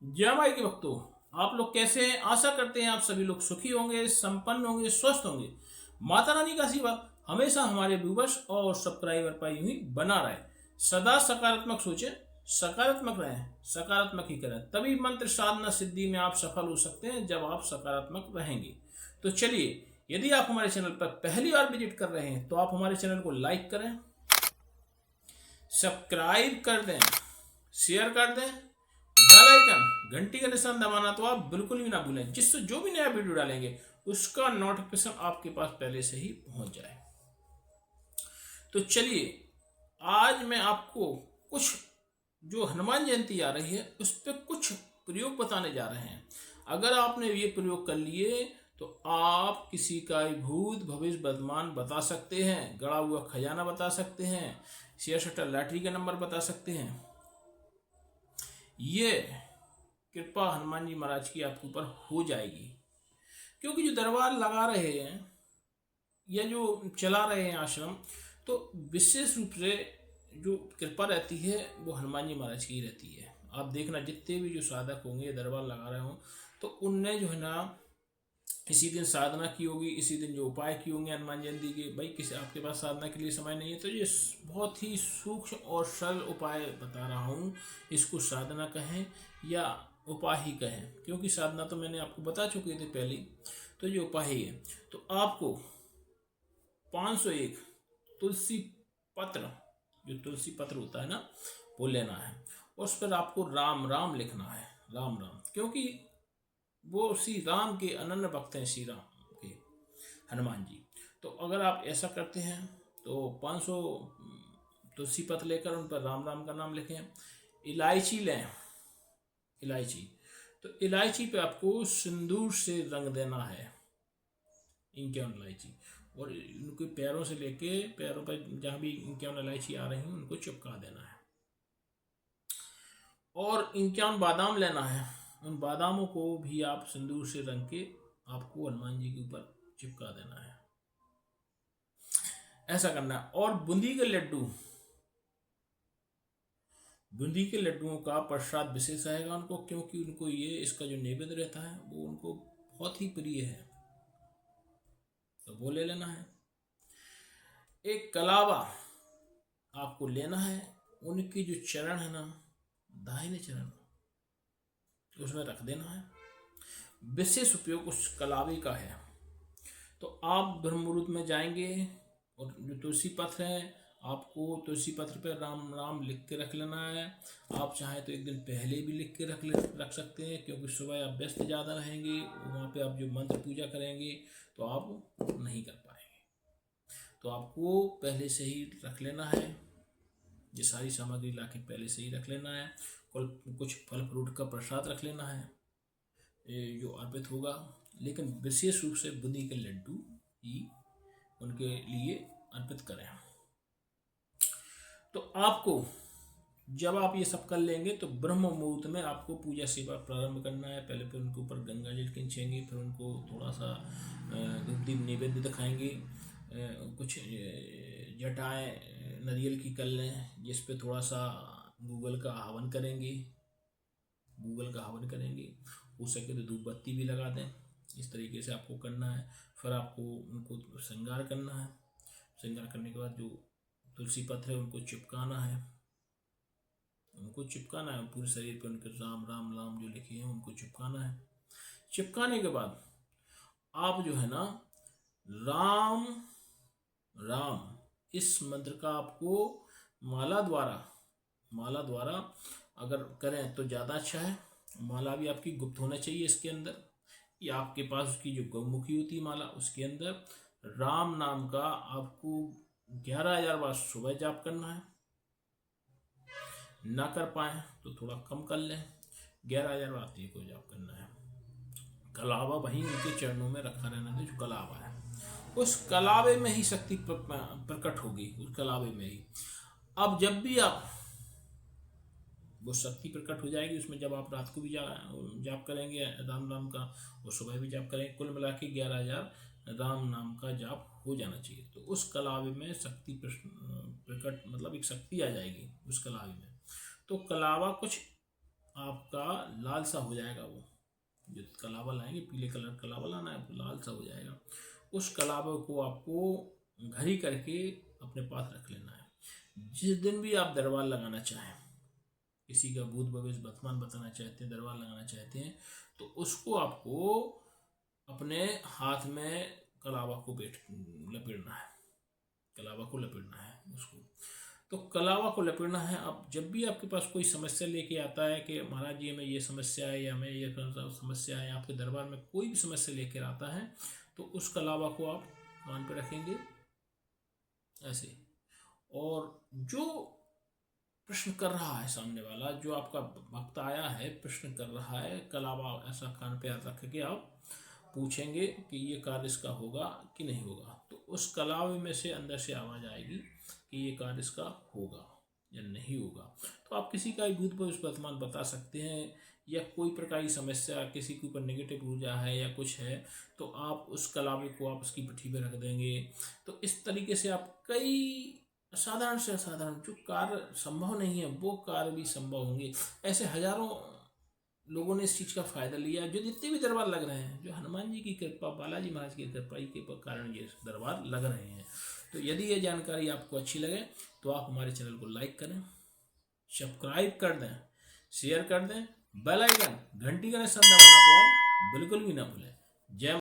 जय माई के भक्तों, आप लोग कैसे हैं? आशा करते हैं आप सभी लोग सुखी होंगे, संपन्न होंगे, स्वस्थ होंगे। माता रानी का आशीर्वाद हमेशा हमारे व्यूवर्स और सब्सक्राइबर पर यूं ही बना रहे। सदा सकारात्मक सोचें, सकारात्मक रहें, सकारात्मक ही करें, तभी मंत्र साधना सिद्धि में आप सफल हो सकते हैं जब आप सकारात्मक रहेंगे। तो चलिए, यदि आप हमारे चैनल पर पहली बार विजिट कर रहे हैं तो आप हमारे चैनल को लाइक करें, सब्सक्राइब कर दें, शेयर कर दें, बेल आइकन घंटी का निशान दबाना तो आप बिल्कुल भी ना भूलें, जिससे जो भी नया वीडियो डालेंगे उसका नोटिफिकेशन आपके पास पहले से ही पहुंच जाए। तो चलिए, आज मैं आपको कुछ जो हनुमान जयंती आ रही है उस पर कुछ प्रयोग बताने जा रहे हैं। अगर आपने ये प्रयोग कर लिए तो आप किसी का भूत भविष्य वर्तमान बता सकते हैं, गड़ा हुआ खजाना बता सकते हैं, शेयर सट्टा लॉटरी का नंबर बता सकते हैं। ये कृपा हनुमान जी महाराज की आपके ऊपर हो जाएगी, क्योंकि जो दरबार लगा रहे हैं या जो चला रहे हैं आश्रम, तो विशेष रूप से जो कृपा रहती है वो हनुमान जी महाराज की ही रहती है। आप देखना, जितने भी जो साधक होंगे दरबार लगा रहे हों तो उनने जो है ना इसी दिन साधना की होगी, इसी दिन जो उपाय किए होंगे हनुमान जयंती के। भाई किसी आपके पास साधना के लिए समय नहीं है तो ये बहुत ही सूक्ष्म और सरल उपाय बता रहा हूँ। इसको साधना कहें या उपाय ही कहें, क्योंकि साधना तो मैंने आपको बता चुके थे पहले, तो ये उपाय ही है। तो आपको 501 तुलसी पत्र, जो तुलसी पत्र होता है ना, वो लेना है। उस पर आपको राम राम लिखना है, राम राम, क्योंकि वो श्री राम के अनन्य भक्त हैं, श्री राम के हनुमान जी। तो अगर आप ऐसा करते हैं तो 500 तुलसी पत्र लेकर उन पर राम राम का नाम लिखें। इलायची लें, इलायची, तो इलायची पे आपको सिंदूर से रंग देना है, इंक्यावन इलायची, और उनके पैरों से लेके पैरों पर जहाँ भी इंक्यावन इलायची आ रही हैं उनको चिपका देना है। और 51 बादाम लेना है, उन बादामों को भी आप सिंदूर से रंग के आपको हनुमान जी के ऊपर चिपका देना है, ऐसा करना है। और बूंदी के लड्डू, बूंदी के लड्डुओं का प्रसाद विशेष आएगा उनको, क्योंकि उनको ये इसका जो नैवेद्य रहता है वो उनको बहुत ही प्रिय है, तो वो ले लेना है। एक कलावा आपको लेना है, उनकी जो चरण है ना, दाहिने चरण, उसमें रख देना है। विशेष उपयोग उस कलावे का है। तो आप ब्रह्म मुहूर्त में जाएंगे और जो तुलसी पत्र है, आपको तुलसी पत्र पे राम राम लिख के रख लेना है। आप चाहें तो एक दिन पहले भी लिख के रख सकते हैं, क्योंकि सुबह आप व्यस्त ज़्यादा रहेंगे, वहाँ पे आप जो मंत्र पूजा करेंगे तो आप नहीं कर पाएंगे। तो आपको पहले से ही रख लेना है, ये सारी सामग्री ला के पहले से ही रख लेना है। कुछ फल फ्रूट का प्रसाद रख लेना है जो अर्पित होगा, लेकिन विशेष रूप से बूंदी के लड्डू ही उनके लिए अर्पित करें। तो आपको जब आप ये सब कर लेंगे तो ब्रह्म मुहूर्त में आपको पूजा सेवा प्रारंभ करना है। पहले पे उनके ऊपर गंगा जल खींचेंगे, फिर उनको थोड़ा सा धूप दीप नैवेद्य दिखाएंगे, कुछ जटाएं नारियल की कर लें, जिस पे थोड़ा सा गूगल का हवन करेंगे, गूगल का हवन करेंगे। हो सके तो धूप बत्ती भी लगा दें। इस तरीके से आपको करना है। फिर आपको उनको श्रृंगार करना है। श्रृंगार करने के बाद जो तुलसी पत्र है उनको चिपकाना है, उनको चिपकाना है पूरे शरीर पर, उनके राम राम राम जो लिखे हैं उनको चिपकाना है। चिपकाने के बाद आप जो है ना राम राम इस मंत्र का आपको माला द्वारा अगर करें तो ज़्यादा अच्छा है। माला भी आपकी गुप्त होना चाहिए इसके अंदर, या आपके पास उसकी जो गौमुखी होती है माला, उसके अंदर राम नाम का आपको 11,000 बार सुबह जाप करना है। ना कर पाए तो थोड़ा कम कर लें, 11,000 बार को जाप करना है। कलावा वहीं उनके चरणों में रखा रहना है, जो कलावा है उस कलावे में ही शक्ति प्रकट होगी, उस कलावे में ही। अब जब भी आप वो शक्ति प्रकट हो जाएगी उसमें, जब आप रात को भी जाप करेंगे राम नाम का और सुबह भी जाप करेंगे, कुल मिला के 11,000 राम नाम का जाप हो जाना चाहिए। तो उस कलावे में शक्ति प्रकट, मतलब एक शक्ति आ जाएगी उस कलावे में। तो कलावा कुछ आपका लाल सा हो जाएगा। वो जो कलावा लाएंगे, पीले कलर कलावा लाना है, वो लाल सा हो जाएगा। उस कलावे को आपको घड़ी करके अपने पास रख लेना है। जिस दिन भी आप दरबार लगाना चाहें, किसी का भूत भविष्य वर्तमान बताना चाहते हैं, दरबार लगाना चाहते हैं, तो उसको आपको अपने हाथ में कलावा को लपेटना है। कलावा को लपेटना है उसको। तो कलावा को लपेटना है। अब जब भी आपके पास कोई समस्या लेके आता है कि महाराज जी हमें ये समस्या है या हमें ये समस्या है, आपके दरबार में कोई भी समस्या लेकर आता है, तो उस कलावा को आप कान पे रखेंगे ऐसे। और जो प्रश्न कर रहा है सामने वाला, जो आपका भक्त आया है प्रश्न कर रहा है, कलावा ऐसा कान पे रख के आप पूछेंगे कि ये कार्य इसका होगा कि नहीं होगा। तो उस कलावे में से अंदर से आवाज आएगी कि ये कार्य इसका होगा या नहीं होगा। तो आप किसी का भी भूत भविष्य वर्तमान बता सकते हैं, या कोई प्रकार की समस्या, किसी के ऊपर नेगेटिव ऊर्जा है या कुछ है, तो आप उस कलावे को आप उसकी पिठी पे रख देंगे। तो इस तरीके से आप कई असाधारण से असाधारण जो कार्य संभव नहीं है वो कार्य भी संभव होंगे। ऐसे हजारों लोगों ने इस चीज का फायदा लिया। जो जितने भी दरबार लग रहे हैं, जो हनुमान जी की कृपा, बालाजी महाराज की कृपा के कारण ये दरबार लग रहे हैं। तो यदि ये जानकारी आपको अच्छी लगे तो आप हमारे चैनल को लाइक करें, सब्सक्राइब कर दें, शेयर कर दें, बेल आइकन घंटी का निशान दबाना तो आप बिल्कुल भी ना भूलें। जय